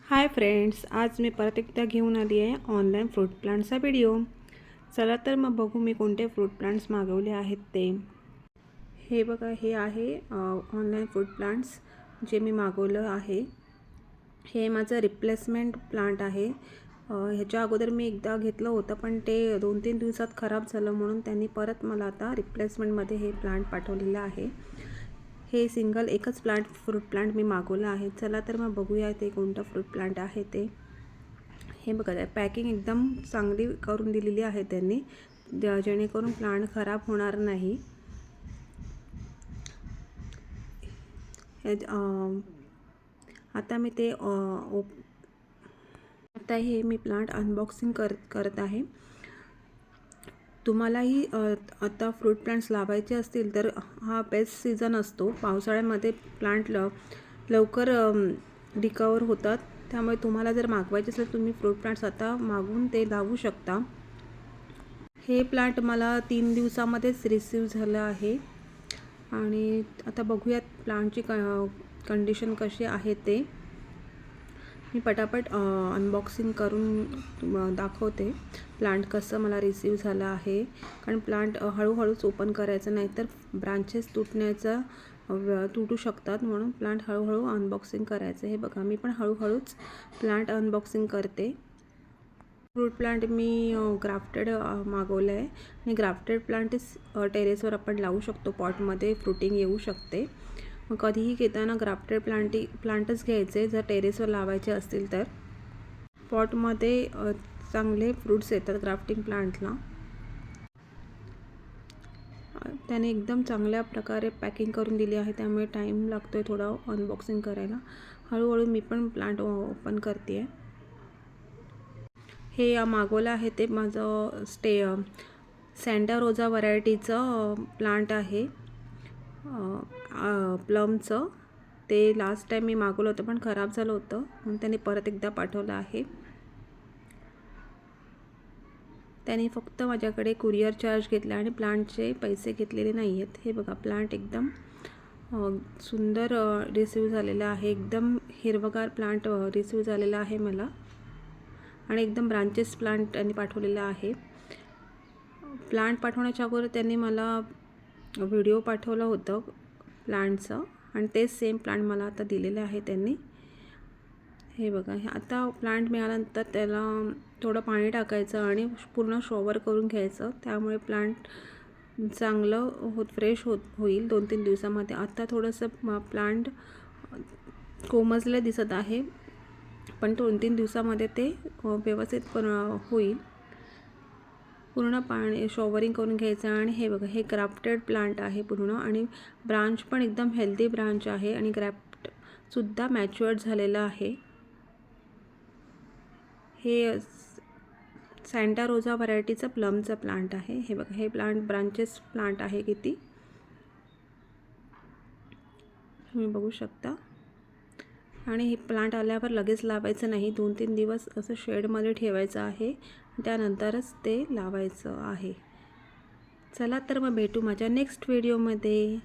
Hi friends, आज मी परत एकदा घेऊन आली आहे ऑनलाईन फ्रूट प्लांटचा व्हिडिओ। चला तर मग बघू मी कोणते फ्रूट प्लांट्स मागवले आहेत ते। हे बघा, हे आहे ऑनलाईन फ्रूट प्लांट्स जे मी मागवलं आहे। हे माझं रिप्लेसमेंट प्लांट आहे। ह्याच्या अगोदर मी एकदा घेतलं होतं पण ते 2-3 दिवसात खराब झालं, म्हणून त्यांनी परत मला आता रिप्लेसमेंटमध्ये हे प्लांट पाठवलेलं आहे। हे सिंगल एकच फ्रूट प्लांट मी मागवलं आहे। चला तर मग बघूया ते कोणतं फ्रूट प्लांट आहे ते। हे बघा, पॅकिंग एकदम चांगली करून दिलेली आहे त्यांनी, जेणेकरून प्लांट खराब होणार नाही। आता मी ते आता हे मी प्लांट अनबॉक्सिंग करत आहे। तुम्हालाही आता फ्रूट प्लांट्स लावायचे असतील तर हा बेस्ट सीझन असतो। पावसाळ्यामध्ये प्लांट लवकर रिकवर होतात, त्यामुळे तुम्हाला जर मागवायचे असेल तुम्ही फ्रूट प्लांट्स आता मागवून ते लावू शकता। हे प्लांट मला 3 दिवसामध्येच रिसीव झालं आहे आणि आता बघूयात प्लांटची कंडिशन कशी आहे ते। मी पटापट अनबॉक्सिंग करून दाखवते प्लांट कसं मला रिसीव झालं आहे। कारण प्लांट हळूहळूच ओपन करायचं, नाहीतर ब्रांचेस तुटू शकतात, म्हणून प्लांट हळूहळू अनबॉक्सिंग करायचं। हे बघा, मी पण हळूहळूच प्लांट अनबॉक्सिंग करते। फ्रूट प्लांट मी ग्राफ्टेड मागवलं आहे आणि ग्राफ्टेड प्लांट टेरेसवर आपण लावू शकतो, पॉटमध्ये फ्रुटिंग येऊ शकते। मग कधीही घेताना ग्राफ्टेड प्लांटच घ्यायचे जर टेरेसवर लावायचे असतील तर। पॉटमध्ये चांगले फ्रूट्स येतात ग्राफ्टिंग प्लांटला। त्याने एकदम चांगल्या प्रकारे पॅकिंग करून दिली आहे, त्यामुळे टाईम लागतो आहे थोडा अनबॉक्सिंग करायला। हळूहळू मी पण प्लांट ओपन करते आहे। हे मागवलं आहे ते माझं सँटा रोजा व्हरायटीचं प्लांट आहे, प्लमचं। ते लास्ट टाईम मी मागवलं होतं पण खराब झालं होतं, म्हणून त्यांनी परत एकदा पाठवलं आहे। त्यांनी फक्त माझ्याकडे कुरिअर चार्ज घेतला आणि प्लांटचे पैसे घेतलेले नाही आहेत। हे बघा, प्लांट एकदम सुंदर रिसीव झालेला आहे। एकदम हिरवगार प्लांट रिसीव झालेला आहे मला, आणि एकदम ब्रांचेस प्लांट त्यांनी पाठवलेला आहे। प्लांट पाठवण्याच्या अगोदर त्यांनी मला व्हिडिओ पाठवलं होतं प्लांटचं, आणि तेच सेम प्लांट मला आता दिलेलं आहे त्यांनी। हे बघा, आता प्लांट मिळाल्यानंतर त्याला थोडं पाणी टाकायचं आणि पूर्ण शॉवर करून घ्यायचं, त्यामुळे प्लांट चांगलं फ्रेश होईल 2-3 दिवसामध्ये। आता थोडंसं प्लांट कोमजले दिसत आहे, पण 2-3 दिवसामध्ये ते व्यवस्थित होईल। पूर्ण पाणी शॉवरिंग करून घ्यायचं। आणि हे बघा, हे ग्राफ्टेड प्लांट आहे पूर्ण, आणि ब्रांच पण एकदम हेल्दी ब्रांच आहे, आणि ग्राफ्टसुद्धा मॅच्युअर्ड झालेलं आहे। हे सँटा रोजा व्हरायटीचं प्लमचं प्लांट आहे। हे बघा, हे प्लांट ब्रांचेस प्लांट आहे किती, तुम्ही बघू शकता। आणि हे प्लांट आल्यावर लगेच लावायचं नाही, 2-3 दिवस असं शेडमध्ये ठेवायचं आहे, त्यानंतरच ते लावायचं आहे। चला तर मग भेटू माझ्या नेक्स्ट व्हिडिओमध्ये।